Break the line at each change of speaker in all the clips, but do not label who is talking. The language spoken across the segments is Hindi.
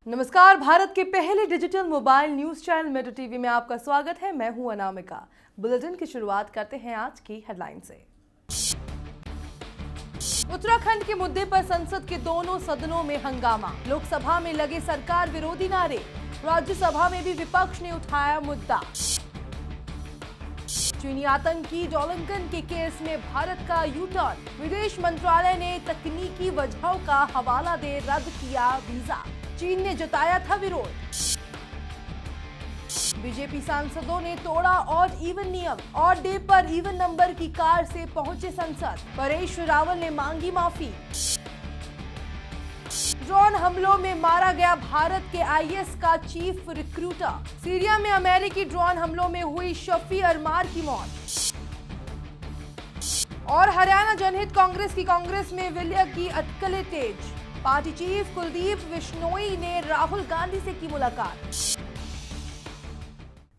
नमस्कार, भारत के पहले digital mobile news channel metro TV में आपका स्वागत है। मैं हूं अनामिका। बुलेटिन की शुरुआत करते हैं आज की हेडलाइन से। उत्तराखंड के मुद्दे पर संसद के दोनों सदनों में हंगामा। लोकसभा में लगे सरकार विरोधी नारे, राज्यसभा में भी विपक्ष ने उठाया मुद्दा। चीनी आतंकी डोलकन के केस में भारत का यू टर्न, विदेश मंत्रालय ने तकनीकी वजहों का हवाला दे रद्द किया वीजा। चीन ने जताया था विरोध। बीजेपी सांसदों ने तोड़ा ऑड इवन नियम, ऑड डे पर इवन नंबर की कार से पहुंचे संसद। परेश रावल ने मांगी माफी। ड्रोन हमलों में मारा गया भारत के आईएस का चीफ रिक्रूटर। सीरिया में अमेरिकी ड्रोन हमलों में हुई शफी अरमार की मौत। और हरियाणा जनहित कांग्रेस की कांग्रेस में विलय की अटकलें तेज। पार्टी चीफ कुलदीप बिश्नोई ने राहुल गांधी से की मुलाकात।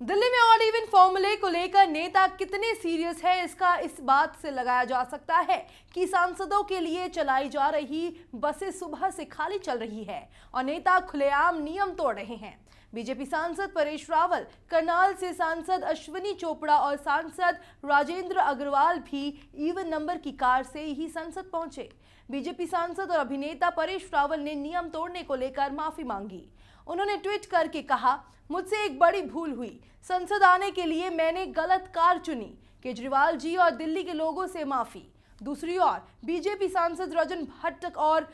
दिल्ली में ऑड इवन फॉर्मूले को लेकर नेता कितने सीरियस है, इसका इस बात से लगाया जा सकता है कि सांसदों के लिए चलाई जा रही बसें सुबह से खाली चल रही है और नेता खुलेआम नियम तोड़ रहे हैं। बीजेपी सांसद परेश रावल, करनाल से सांसद अश्विनी चोपड़ा और सांसद राजेंद्र अग्रवाल भी इवन नंबर की कार से ही संसद पहुंचे। बीजेपी सांसद और अभिनेता परेश रावल ने नियम तोड़ने को लेकर माफी मांगी। उन्होंने ट्वीट करके कहा, मुझसे एक बड़ी भूल हुई, संसद आने के लिए मैंने गलत कार चुनी। केजरीवाल जी और दिल्ली के लोगों से माफी। दूसरी ओर बीजेपी सांसद रजन भट्ट और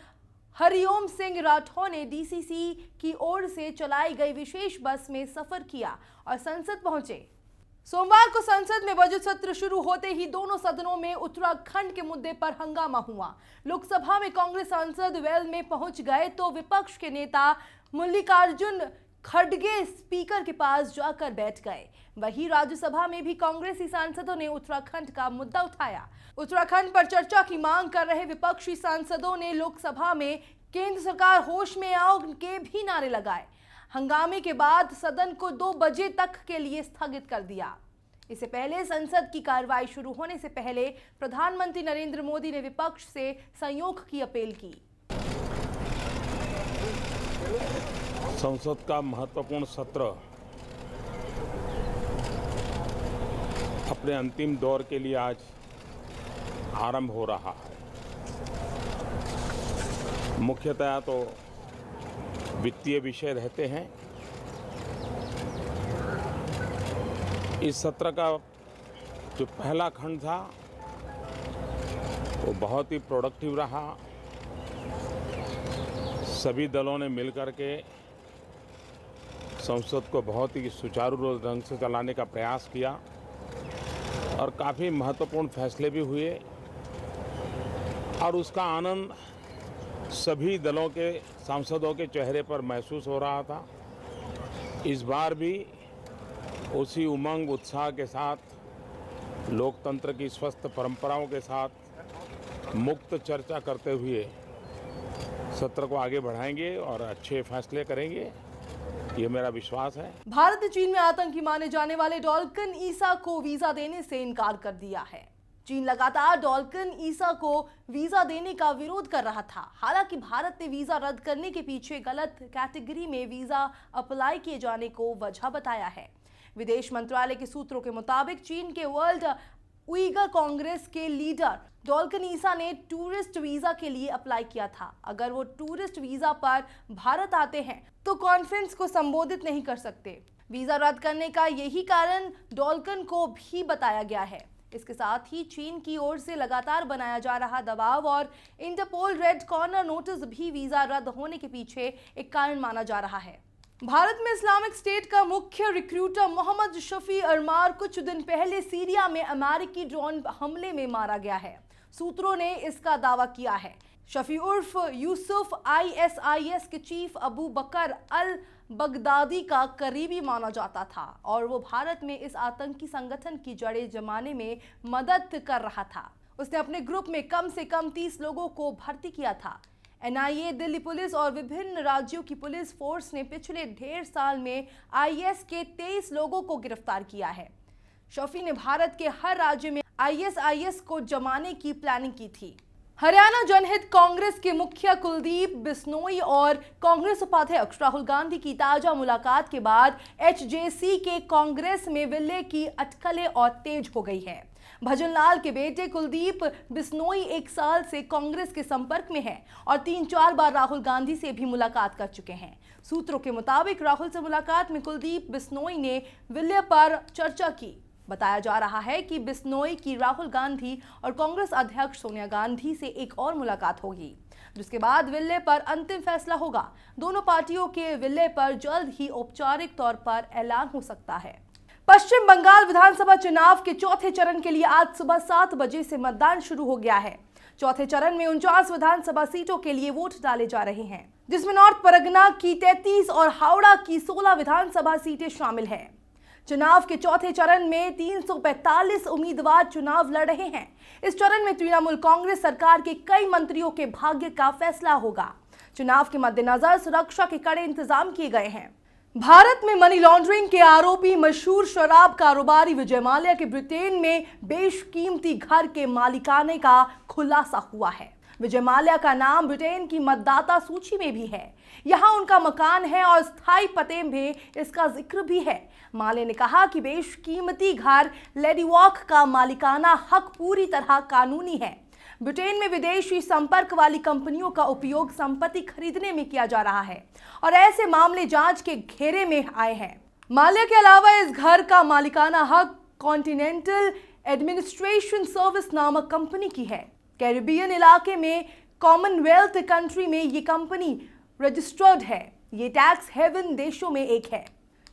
हरिओम सिंह राठौर ने डीसीसी की ओर से चलाई गई विशेष बस में सफर किया और संसद पहुंचे। सोमवार को संसद में बजट सत्र शुरू होते ही दोनों सदनों में उत्तराखंड के मुद्दे पर हंगामा हुआ। लोकसभा में कांग्रेस सांसद वेल में पहुंच गए तो विपक्ष के नेता मल्लिकार्जुन खड़गे स्पीकर के पास जाकर बैठ गए। वहीं राज्यसभा में भी कांग्रेसी सांसदों ने उत्तराखंड का मुद्दा उठाया। उत्तराखंड पर चर्चा की मांग कर रहे विपक्षी सांसदों ने लोकसभा में केंद्र सरकार होश में आओ के भी नारे लगाए। हंगामे के बाद सदन को 2 बजे तक के लिए स्थगित कर दिया। इससे पहले संसद की कार्रवाई शुरू होने से पहले प्रधानमंत्री नरेंद्र मोदी ने विपक्ष से सहयोग की अपील की।
संसद का महत्वपूर्ण सत्र अपने अंतिम दौर के लिए आज आरंभ हो रहा है। मुख्यतः तो वित्तीय विषय रहते हैं। इस सत्र का जो पहला खंड था वो बहुत ही प्रोडक्टिव रहा। सभी दलों ने मिलकर के संसद को बहुत ही सुचारू ढंग से चलाने का प्रयास किया और काफ़ी महत्वपूर्ण फैसले भी हुए और उसका आनंद सभी दलों के सांसदों के चेहरे पर महसूस हो रहा था। इस बार भी उसी उमंग उत्साह के साथ, लोकतंत्र की स्वस्थ परंपराओं के साथ मुक्त चर्चा करते हुए सत्र को आगे बढ़ाएंगे और अच्छे फैसले करेंगे, ये मेरा विश्वास है।
भारत ने चीन में आतंकी माने जाने वाले डोलकन ईसा को वीजा देने से इनकार कर दिया है। चीन लगातार डोलकन ईसा को वीजा देने का विरोध कर रहा था। हालांकि भारत ने वीजा रद्द करने के पीछे गलत कैटेगरी में वीजा अप्लाई किए जाने को वजह बताया है। विदेश मंत्रालय के सूत्रों के मुताबिक चीन के वर्ल्ड उइगर कांग्रेस के लीडर डोलकन ईसा ने टूरिस्ट वीजा के लिए अप्लाई किया था। अगर वो टूरिस्ट वीजा पर भारत आते हैं तो कॉन्फ्रेंस को संबोधित नहीं कर सकते। वीजा रद्द करने का यही कारण डोलकन को भी बताया गया है। इसके साथ ही चीन की ओर से लगातार बनाया जा रहा दबाव और इंटरपोल रेड कॉर्नर नोटिस भी वीजा रद्द होने के पीछे एक कारण माना जा रहा है। भारत में इस्लामिक स्टेट का मुख्य रिक्रूटर मोहम्मद शफी अरमार कुछ दिन पहले सीरिया में अमेरिकी ड्रोन हमले में मारा गया है। सूत्रों ने इसका दावा किया है। शफी उर्फ यूसुफ आईएसआईएस के चीफ अबू बकर अल बगदादी का करीबी माना जाता था और वो भारत में इस आतंकी संगठन की जड़ें जमाने में मदद कर रहा था। उसने अपने ग्रुप में कम से कम 30 लोगों को भर्ती किया था। एनआईए, दिल्ली पुलिस और विभिन्न राज्यों की पुलिस फोर्स ने पिछले 1.5 साल में आईएस के 23 लोगों को गिरफ्तार किया है। शफी ने भारत के हर राज्य में आईएसआईएस को जमाने की प्लानिंग की थी। हरियाणा जनहित कांग्रेस के मुखिया कुलदीप बिश्नोई और कांग्रेस उपाध्यक्ष राहुल गांधी की ताजा मुलाकात के बाद एचजेसी के कांग्रेस में विलय की अटकलें और तेज हो गई है। भजनलाल के बेटे कुलदीप बिश्नोई 1 साल से कांग्रेस के संपर्क में हैं और 3-4 बार राहुल गांधी से भी मुलाकात कर चुके हैं। सूत्रों के मुताबिक राहुल से मुलाकात में कुलदीप बिश्नोई ने विलय पर चर्चा की। बताया जा रहा है कि बिश्नोई की राहुल गांधी और कांग्रेस अध्यक्ष सोनिया गांधी से एक और मुलाकात होगी, जिसके बाद विलय पर अंतिम फैसला होगा। दोनों पार्टियों के विलय पर जल्द ही औपचारिक तौर पर ऐलान हो सकता है। पश्चिम बंगाल विधानसभा चुनाव के चौथे चरण के लिए आज सुबह 7 बजे से मतदान शुरू हो गया है। चौथे चरण में 49 विधानसभा सीटों के लिए वोट डाले जा रहे हैं, जिसमें नॉर्थ परगना की 33 और हावड़ा की 16 विधानसभा सीटें शामिल हैं। चुनाव के चौथे चरण में 345 उम्मीदवार चुनाव लड़ रहे हैं। इस चरण में तृणमूल कांग्रेस सरकार के कई मंत्रियों के भाग्य का फैसला होगा। चुनाव के मद्देनजर सुरक्षा के कड़े इंतजाम किए गए हैं। भारत में मनी लॉन्ड्रिंग के आरोपी मशहूर शराब कारोबारी विजय माल्या के ब्रिटेन में बेशकीमती घर के मालिकाने का खुलासा हुआ है। विजय माल्या का नाम ब्रिटेन की मतदाता सूची में भी है। यहाँ उनका मकान है और स्थायी पते में इसका जिक्र भी है। माल्या ने कहा कि बेशकीमती घर लेडी वॉक का मालिकाना हक पूरी तरह कानूनी है। ब्रिटेन में विदेशी संपर्क वाली कंपनियों का उपयोग संपत्ति खरीदने में किया जा रहा है और ऐसे मामले जांच के घेरे में आए हैं। माल्या के अलावा इस घर का मालिकाना हक कॉन्टिनेंटल एडमिनिस्ट्रेशन सर्विस नामक कंपनी की है। कैरिबियन इलाके में कॉमनवेल्थ कंट्री में ये कंपनी रजिस्टर्ड है। ये टैक्स हेवन देशों में एक है।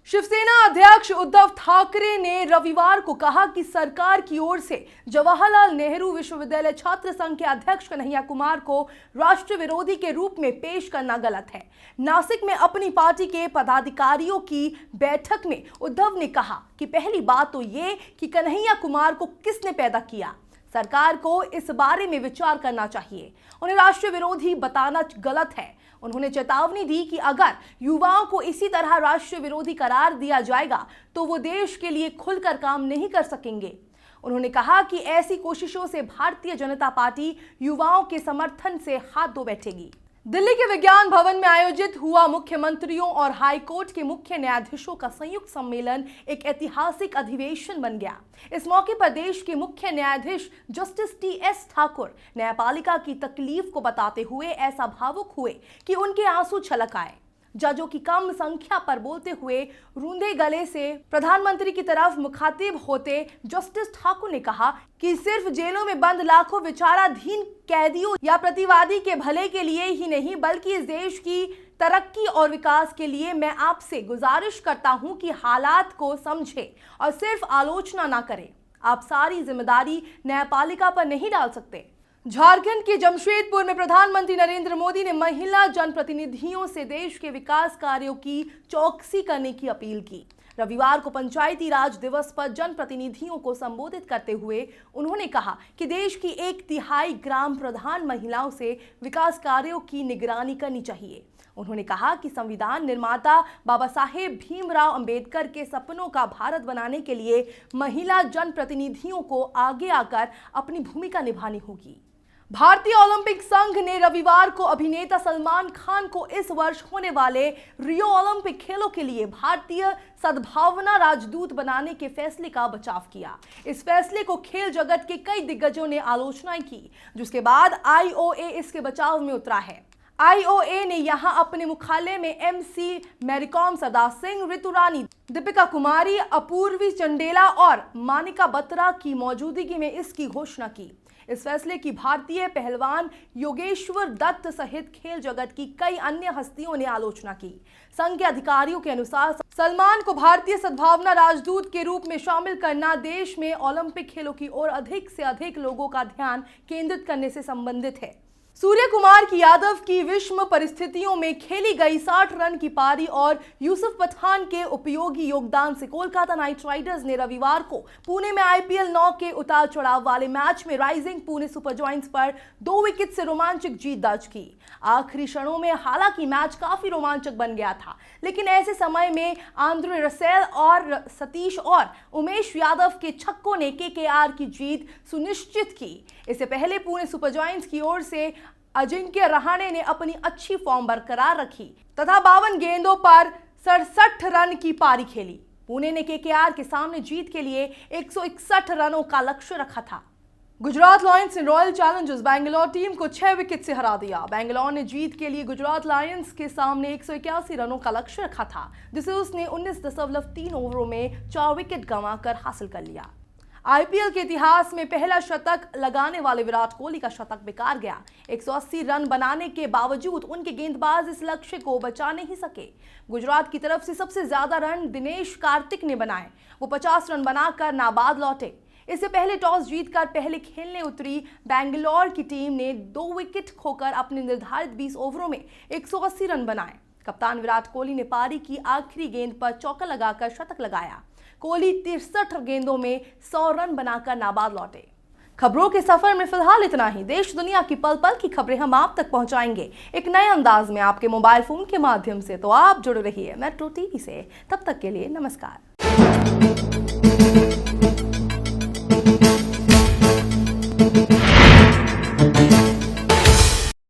शिवसेना अध्यक्ष उद्धव ठाकरे ने रविवार को कहा कि सरकार की ओर से जवाहरलाल नेहरू विश्वविद्यालय छात्र संघ के अध्यक्ष कन्हैया कुमार को राष्ट्र विरोधी के रूप में पेश करना गलत है। नासिक में अपनी पार्टी के पदाधिकारियों की बैठक में उद्धव ने कहा कि पहली बात तो ये कि कन्हैया कुमार को किसने पैदा किया। सरकार को इस बारे में विचार करना चाहिए। उन्हें राष्ट्र विरोधी बताना गलत है। उन्होंने चेतावनी दी कि अगर युवाओं को इसी तरह राष्ट्र विरोधी करार दिया जाएगा तो वो देश के लिए खुलकर काम नहीं कर सकेंगे। उन्होंने कहा कि ऐसी कोशिशों से भारतीय जनता पार्टी युवाओं के समर्थन से हाथ धो बैठेगी। दिल्ली के विज्ञान भवन में आयोजित हुआ मुख्यमंत्रियों और हाईकोर्ट के मुख्य न्यायाधीशों का संयुक्त सम्मेलन एक ऐतिहासिक अधिवेशन बन गया। इस मौके पर देश के मुख्य न्यायाधीश जस्टिस टीएस ठाकुर न्यायपालिका की तकलीफ को बताते हुए ऐसा भावुक हुए कि उनके आंसू छलक आए। जजों की कम संख्या पर बोलते हुए रूंधे गले से प्रधानमंत्री की तरफ मुखातिब होते जस्टिस ठाकुर ने कहा कि सिर्फ जेलों में बंद लाखों विचाराधीन कैदियों या प्रतिवादी के भले के लिए ही नहीं बल्कि इस देश की तरक्की और विकास के लिए मैं आपसे गुजारिश करता हूं कि हालात को समझे और सिर्फ आलोचना ना करें। आप सारी जिम्मेदारी न्यायपालिका पर नहीं डाल सकते। झारखंड के जमशेदपुर में प्रधानमंत्री नरेंद्र मोदी ने महिला जनप्रतिनिधियों से देश के विकास कार्यों की चौकसी करने की अपील की। रविवार को पंचायती राज दिवस पर जनप्रतिनिधियों को संबोधित करते हुए उन्होंने कहा कि देश की 1/3 ग्राम प्रधान महिलाओं से विकास कार्यों की निगरानी करनी चाहिए। उन्होंने कहा कि संविधान निर्माता बाबा साहेब भीमराव अंबेडकर के सपनों का भारत बनाने के लिए महिला जनप्रतिनिधियों को आगे आकर अपनी भूमिका निभानी होगी। भारतीय ओलंपिक संघ ने रविवार को अभिनेता सलमान खान को इस वर्ष होने वाले रियो ओलंपिक खेलों के लिए भारतीय सद्भावना राजदूत बनाने के फैसले का बचाव किया। इस फैसले को खेल जगत के कई दिग्गजों ने आलोचना की, जिसके बाद आईओए इसके बचाव में उतरा है। आईओए ने यहां अपने मुख्यालय में एमसी मैरीकॉम, सरदार सिंह, ऋतु रानी, दीपिका कुमारी, अपूर्वी चंडेला और मानिका बत्रा की मौजूदगी में इसकी घोषणा की। इस फैसले की भारतीय पहलवान योगेश्वर दत्त सहित खेल जगत की कई अन्य हस्तियों ने आलोचना की। संघ के अधिकारियों के अनुसार सलमान को भारतीय सद्भावना राजदूत के रूप में शामिल करना देश में ओलंपिक खेलों की ओर अधिक से अधिक लोगों का ध्यान केंद्रित करने से संबंधित है। सूर्य कुमार की यादव की विषम परिस्थितियों में खेली गई 60 रन की पारी और यूसुफ पठान के उपयोगी योगदान से कोलकाता नाइट राइडर्स ने रविवार को पुणे में IPL 9 के उतार चढ़ाव वाले मैच में राइजिंग पुणे सुपर जॉयंट्स पर 2 विकेट से रोमांचक जीत दर्ज की। आखिरी क्षणों में हालांकि मैच काफी रोमांचक बन गया था, लेकिन ऐसे समय में आंद्रे रसेल और सतीश और उमेश यादव के छक्कों ने KKR की जीत सुनिश्चित की। इससे पहले पुणे सुपर जॉयंट्स की ओर से अजिंक्य रहाणे ने अपनी अच्छी फॉर्म बरकरार रखी तथा 52 गेंदों पर 67 रन की पारी खेली। पुणे ने KKR के सामने जीत के लिए 161 रनों का लक्ष्य रखा था। गुजरात लायंस ने रॉयल चैलेंजर्स बैंगलोर टीम को 6 विकेट से हरा दिया। बैंगलोर ने जीत के लिए गुजरात लायंस के सामने 181 रनों का लक्ष्य रखा था, जिसे उसने 19.3 ओवरों में 4 विकेट गंवाकर हासिल कर लिया। IPL के इतिहास में पहला शतक लगाने वाले विराट कोहली का शतक बेकार गया। 180 रन बनाने के बावजूद उनके गेंदबाज इस लक्ष्य को बचा नहीं सके। गुजरात की तरफ से सबसे ज्यादा रन दिनेश कार्तिक ने बनाए, वो 50 रन बनाकर नाबाद लौटे। इससे पहले टॉस जीतकर पहले खेलने उतरी बैंगलोर की टीम ने 2 विकेट खोकर अपने निर्धारित 20 ओवरों में 180 रन बनाए। कप्तान विराट कोहली ने पारी की आखिरी गेंद पर चौका लगाकर शतक लगाया। कोहली 63 गेंदों में 100 रन बनाकर नाबाद लौटे। खबरों के सफर में फिलहाल इतना ही। देश दुनिया की पल पल की खबरें हम आप तक पहुंचाएंगे एक नए अंदाज में आपके मोबाइल फोन के माध्यम से। तो आप जुड़े रहिए मेट्रो टीवी से। तब तक के लिए नमस्कार।